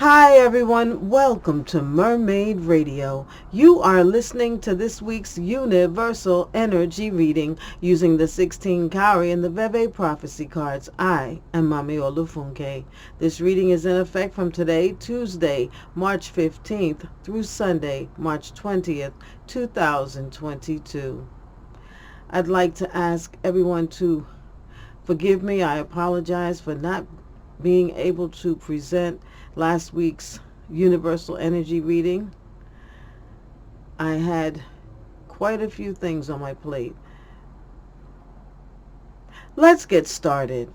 Hi everyone, welcome to Mermaid Radio. You are listening to this week's Universal Energy Reading using the 16 Cowrie and the Veve Prophecy cards. I am Mami Olufunke. This reading is in effect from today, Tuesday, March 15th through Sunday, March 20th, 2022. I'd like to ask everyone to forgive me. I apologize for not being able to present last week's Universal Energy Reading. I had quite a few things on my plate. Let's get started.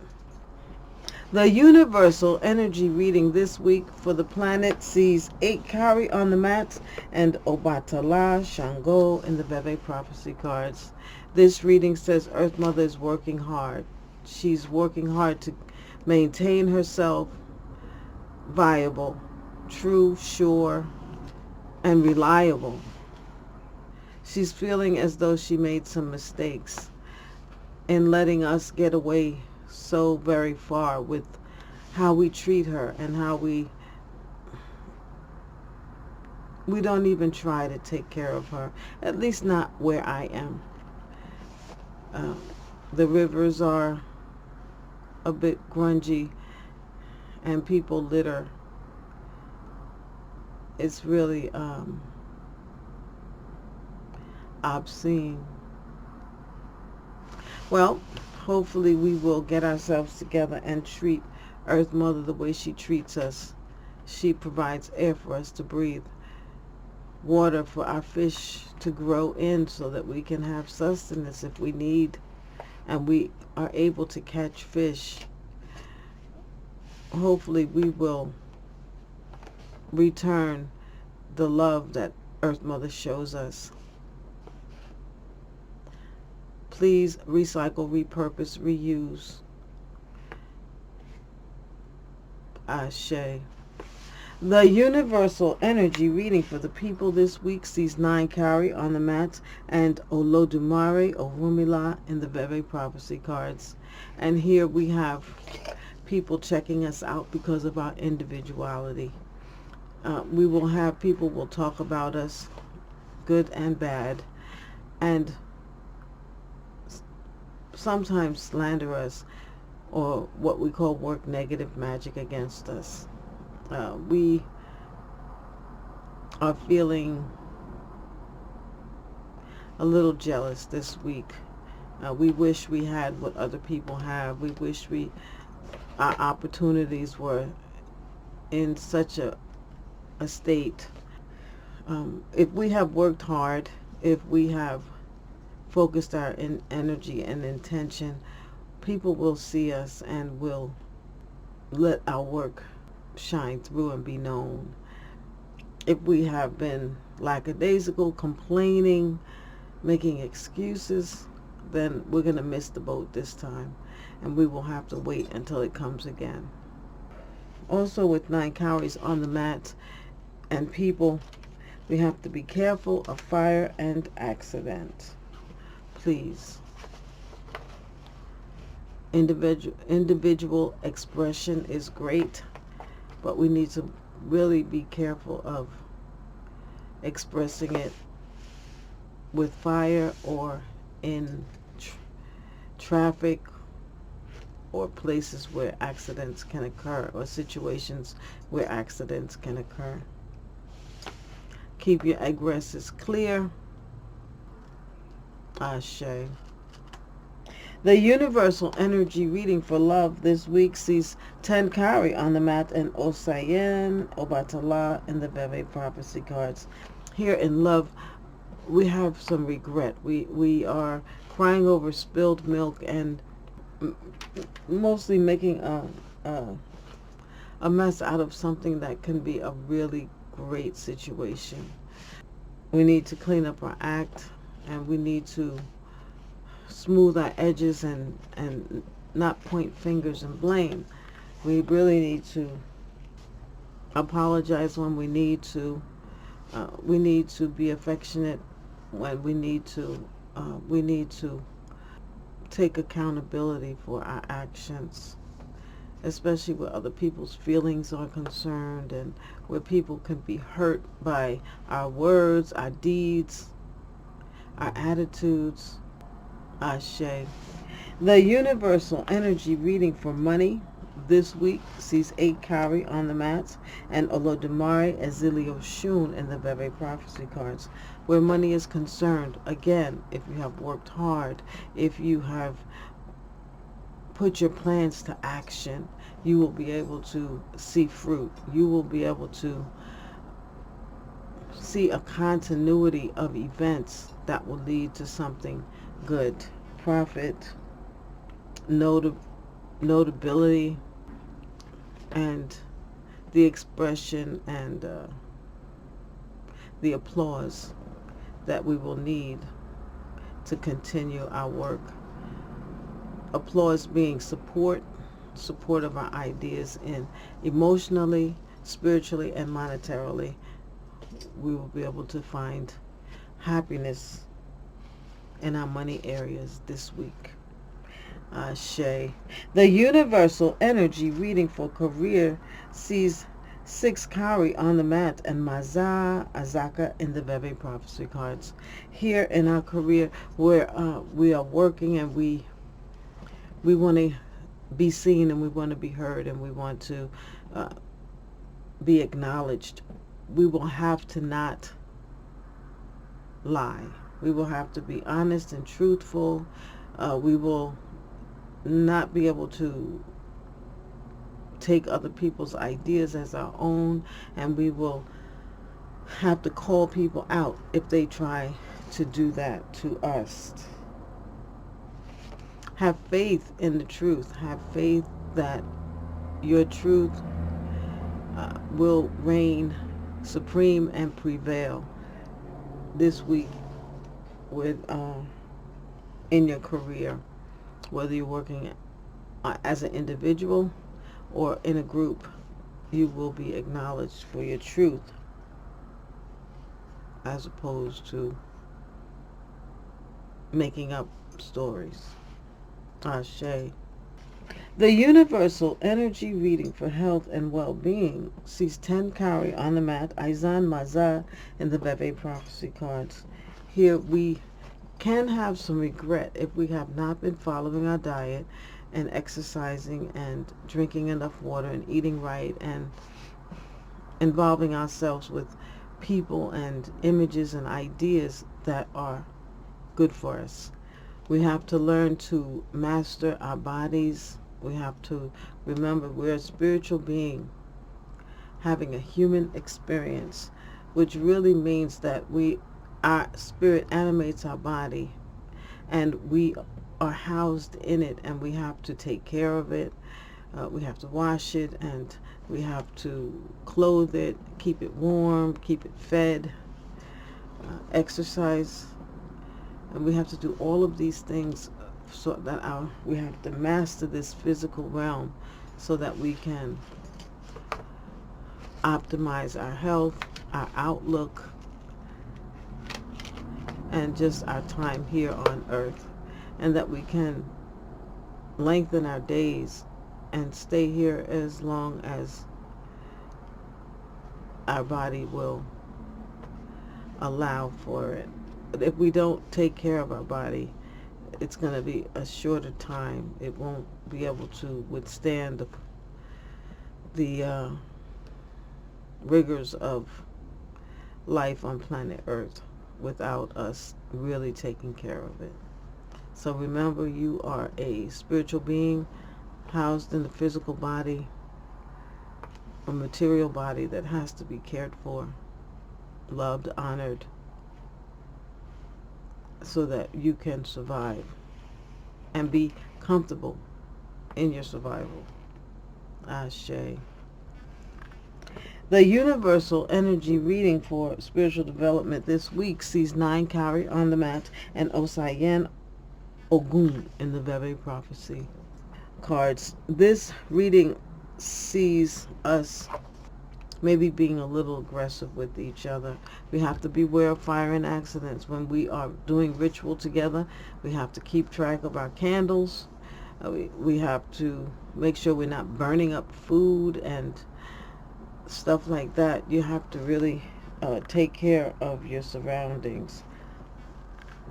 The Universal Energy Reading this week for the planet sees 8 Cowrie on the mats and Obatala Shango in the Veve Prophecy cards. This reading says Earth Mother is working hard. She's working hard to maintain herself viable, true, sure, and reliable. She's feeling as though she made some mistakes in letting us get away so very far with how we treat her and how we don't even try to take care of her, at least not where I am. The rivers are a bit grungy and people litter. It's really obscene. Well, hopefully we will get ourselves together and treat Earth Mother the way she treats us. She provides air for us to breathe, water for our fish to grow in so that we can have sustenance if we need, and we are able to catch fish. Hopefully we will return the love that Earth Mother shows us. Please recycle, repurpose, reuse. Ashe. The Universal Energy Reading for the people this week sees 9 Cowrie on the mats and Olodumare Orunmila in the Veve Prophecy cards. And here we have people checking us out because of our individuality. We will have people will talk about us, good and bad, and sometimes slander us, or what we call work negative magic against us. We are feeling a little jealous this week. We wish we had what other people have. We wish our opportunities were in such a state. If we have worked hard, if we have focused our energy and intention, people will see us and will let our work shine through and be known. If we have been lackadaisical, complaining, making excuses, then we're going to miss the boat this time, and we will have to wait until it comes again. Also, with 9 Cowries on the mat and people, we have to be careful of fire and accident. Please. Individual expression is great, but we need to really be careful of expressing it with fire or in traffic or places where accidents can occur, or situations where accidents can occur. Keep your addresses clear. Ashe. The Universal Energy Reading for love this week sees 10 Cowrie on the mat and Osayen, Obatala in the Veve Prophecy cards. Here in love, we have some regret. We are crying over spilled milk and mostly making a mess out of something that can be a really great situation. We need to clean up our act, and we need to smooth our edges and not point fingers and blame. We really need to apologize when we need to. We need to be affectionate when we need to. We need to take accountability for our actions. especially where other people's feelings are concerned and where people can be hurt by our words, our deeds, our attitudes. Ashe. The universal energy reading for money this week sees 8 Cowrie on the mats and Olodumare Ezilio Shun in the Veve prophecy cards. Where money is concerned, again, if you have worked hard, if you have put your plans to action, you will be able to see fruit. You will be able to see a continuity of events that will lead to something good. Profit, notability, and the expression and the applause that we will need to continue our work. Applause being support of our ideas, in emotionally, spiritually, and monetarily. We will be able to find happiness in our money areas this week. Ashe. The universal energy reading for career sees 6 Cowrie on the mat and Maza Azaka in the Veve prophecy cards. Here in our career, where we are working and we want to be seen and we want to be heard and we want to be acknowledged, we will have to not lie. We will have to be honest and truthful. We will not be able to take other people's ideas as our own, and we will have to call people out if they try to do that to us. Have faith in the truth. Have faith that your truth will reign supreme and prevail this week with in your career, whether you're working as an individual or in a group. You will be acknowledged for your truth as opposed to making up stories. Ashe. The universal energy reading for health and well-being sees 10 Cowrie on the mat, Aizan Maza in the Veve prophecy cards. Here we can have some regret if we have not been following our diet and exercising and drinking enough water and eating right and involving ourselves with people and images and ideas that are good for us. We have to learn to master our bodies. We have to remember we're a spiritual being having a human experience, which really means that our spirit animates our body and we are housed in it, and we have to take care of it. We have to wash it, and we have to clothe it, keep it warm, keep it fed, exercise. And we have to do all of these things so that we have to master this physical realm so that we can optimize our health, our outlook, and just our time here on earth, and that we can lengthen our days and stay here as long as our body will allow for it. But if we don't take care of our body, it's going to be a shorter time. It won't be able to withstand the rigors of life on planet Earth without us really taking care of it. So remember, you are a spiritual being housed in the physical body, a material body that has to be cared for, loved, honored, so that you can survive and be comfortable in your survival. Ashe. The universal energy reading for spiritual development this week sees 9 Cowrie on the mat and Osayen Ogun in the Veve prophecy cards. This reading sees us maybe being a little aggressive with each other. We have to beware of fire and accidents. When we are doing ritual together, we have to keep track of our candles. We have to make sure we're not burning up food and stuff like that. You have to really take care of your surroundings.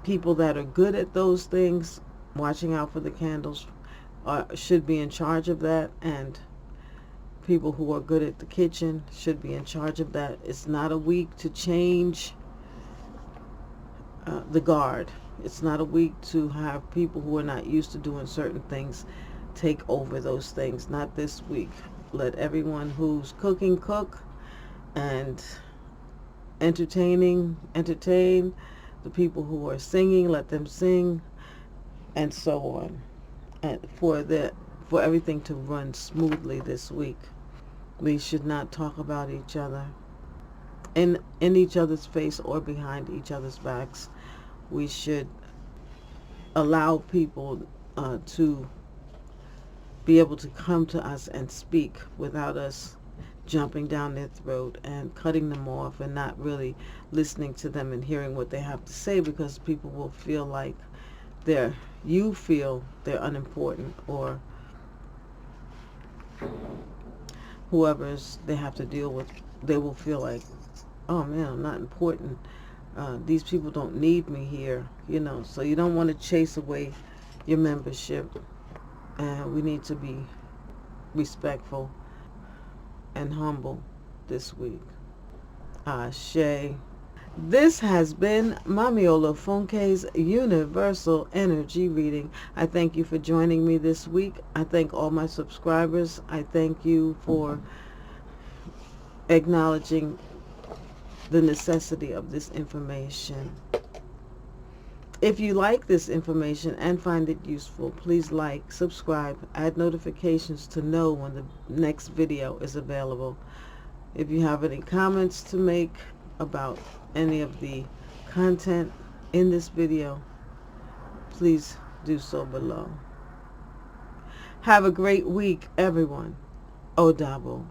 People that are good at those things, watching out for the candles, should be in charge of that, and people who are good at the kitchen should be in charge of that. It's not a week to change the guard. It's not a week to have people who are not used to doing certain things take over those things. Not this week. Let everyone who's cooking cook, and entertain. The people who are singing, let them sing, and so on. And for everything to run smoothly this week. We should not talk about each other in each other's face or behind each other's backs. We should allow people to be able to come to us and speak without us jumping down their throat and cutting them off and not really listening to them and hearing what they have to say, because people will feel like you feel they're unimportant, or whoever's they have to deal with, they will feel like, oh man, I'm not important. These people don't need me here, so you don't want to chase away your membership. And we need to be respectful and humble this week. Ashe. This has been Mami Olufunke's Universal Energy Reading. I thank you for joining me this week. I thank all my subscribers. I thank you for acknowledging the necessity of this information. If you like this information and find it useful, please like, subscribe, add notifications to know when the next video is available. If you have any comments to make about any of the content in this video, please do so below. Have a great week, everyone. Odabo.